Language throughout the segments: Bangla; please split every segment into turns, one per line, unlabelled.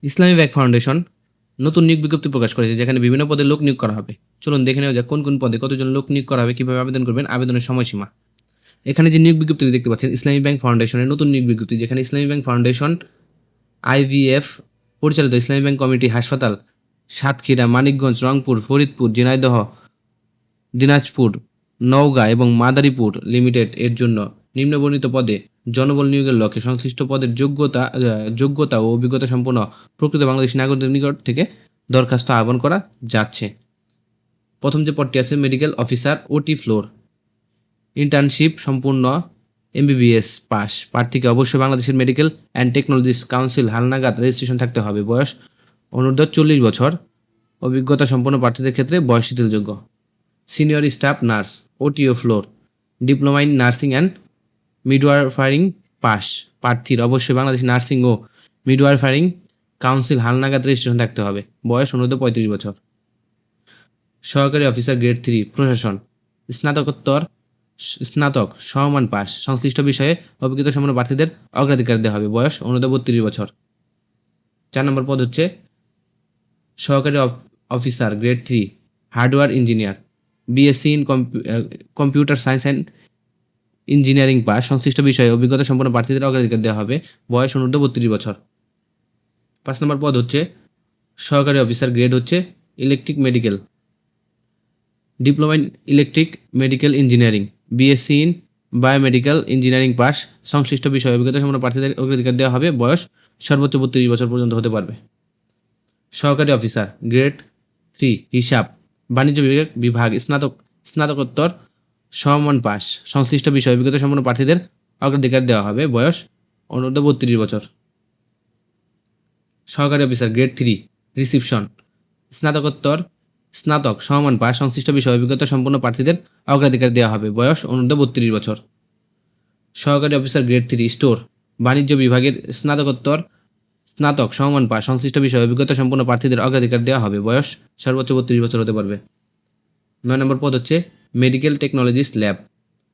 ইসলামী ব্যাংক ফাউন্ডেশন নতুন নিয়োগ বিজ্ঞপ্তি প্রকাশ করেছে, যেখানে বিভিন্ন পদে লোক নিয়োগ করা হবে। চলুন দেখে নেওয়া যাক কোন কোন পদে কতজন লোক নিয়োগ করা হবে, কীভাবে আবেদন করবেন, আবেদনের সময়সীমা। এখানে যে নিয়োগ বিজ্ঞপ্তিটি দেখতে পাচ্ছেন, ইসলামী ব্যাংক ফাউন্ডেশনের নতুন নিয়োগ বিজ্ঞপ্তি, যেখানে ইসলামী ব্যাংক ফাউন্ডেশন আইভিএফ পরিচালিত ইসলামী ব্যাংক কমিটি হাসপাতাল সাতক্ষীরা, মানিকগঞ্জ, রংপুর, ফরিদপুর, ঝিনাইদহ, দিনাজপুর, নওগাঁ এবং মাদারীপুর লিমিটেড এর জন্য নিম্নবর্ণিত পদে জনবল নিয়োগের লক্ষ্যে সংশ্লিষ্ট পদের যোগ্যতা ও অভিজ্ঞতা সম্পন্ন প্রকৃত বাংলাদেশী নাগরিকদের নিকট থেকে দরখাস্ত আহ্বান করা যাচ্ছে। প্রথম যে পদটি আছে মেডিকেল অফিসার ওটি ফ্লোর, ইন্টার্নশিপ সম্পূর্ণ এমবিবিএস পাস। প্রার্থীকে অবশ্যই বাংলাদেশের মেডিকেল অ্যান্ড টেকনোলজিস কাউন্সিল হালনাগাদ রেজিস্ট্রেশন থাকতে হবে। বয়স অনূর্ধ্ব 40 বছর। অভিজ্ঞতা সম্পন্ন প্রার্থীদের ক্ষেত্রে বয়স শিথিলযোগ্য। সিনিয়র স্টাফ নার্স ওটিও floor, diploma in nursing and midwifery পাস। প্রার্থীর অবশ্যই বাংলাদেশ নার্সিং ও মিডওয়াইফারিং কাউন্সিল হালনাগাদ রেজিস্ট্রেশন থাকতে হবে। বয়স অনূর্ধ্ব 35 বছর। সহকারী অফিসার গ্রেড 3 প্রশাসন, স্নাতক সমমান পাস। সংশ্লিষ্ট বিষয়ে অভিজ্ঞতা সম্পন্ন প্রার্থীদের অগ্রাধিকার দেওয়া হবে। বয়স অনূর্ধ্ব 32 বছর। 4 নম্বর পদ হচ্ছে সহকারী officer grade 3 hardware engineer, BSc in computer science and engineering pass. সংশ্লিষ্ট বিষয়ে অভিজ্ঞতা সম্পন্ন প্রার্থীদের অগ্রাধিকার দেওয়া হবে। বয়স অনূর্ধ্ব 32 বছর। 5 নম্বর পদ হচ্ছে সহকারী অফিসার গ্রেড হচ্ছে electric medical, diploma in electric medical engineering, BSc in biomedical engineering pass. সংশ্লিষ্ট বিষয়ে অভিজ্ঞতা সম্পন্ন প্রার্থীদের অগ্রাধিকার দেওয়া হবে। বয়স সর্বোচ্চ 32 বছর পর্যন্ত হতে পারবে। সহকারী অফিসার গ্রেড 3 হিসাব, বাণিজ্য বিভাগ স্নাতকোত্তর সমমান পাস। সংশ্লিষ্ট বিষয়ে অভিজ্ঞতা সম্পন্ন প্রার্থীদের অগ্রাধিকার দেওয়া হবে। বয়স অনূর্ধ্ব 32 বছর। সহকারী অফিসার গ্রেড 3 রিসিপশন, স্নাতক সমমান পাস। সংশ্লিষ্ট বিষয়ে অভিজ্ঞতা সম্পন্ন প্রার্থীদের অগ্রাধিকার দেওয়া হবে। বয়স অনূর্ধ্ব 32 বছর। সহকারী অফিসার গ্রেড 3 স্টোর, বাণিজ্য বিভাগের স্নাতক সমমান পাস। সংশ্লিষ্ট বিষয়ে অভিজ্ঞতা সম্পন্ন প্রার্থীদের অগ্রাধিকার দেওয়া হবে। বয়স সর্বোচ্চ 32 বছর হতে পারবে। 9 নম্বর পদ হচ্ছে medical technologist lab,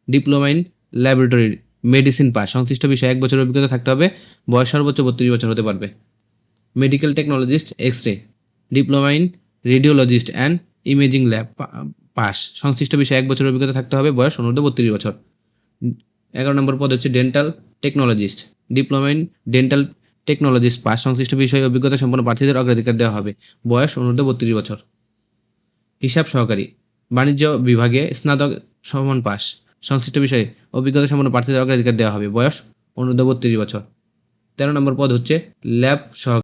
diploma in laboratory medicine pass. সংশ্লিষ্ট বিষয়ে 1 বছরের অভিজ্ঞতা থাকতে হবে। বয়স সর্বোচ্চ 32 বছর হতে পারবে। Medical technologist X ray, diploma in radiologist and imaging lab pass. সংশ্লিষ্ট বিষয়ে 1 বছরের অভিজ্ঞতা থাকতে হবে। বয়স অনূর্ধ্ব 32 বছর। 11 নম্বর পদ হচ্ছে dental technologist, diploma in dental technologist pass. সংশ্লিষ্ট বিষয়ে অভিজ্ঞতা সম্পন্ন প্রার্থীদের অগ্রাধিকার দেওয়া হবে। বয়স অনূর্ধ্ব 32 বছর। হিসাব সহকারী, বাণিজ্য বিভাগে স্নাতক সমান পাস। সংশ্লিষ্ট বিষয়ে অভিজ্ঞতা সম্পন্ন প্রার্থীদের অগ্রাধিকার দেওয়া হবে। বয়স অনূর্ধ্ব 32 বছর। 13 নম্বর পদ হচ্ছে ল্যাব সহকারী।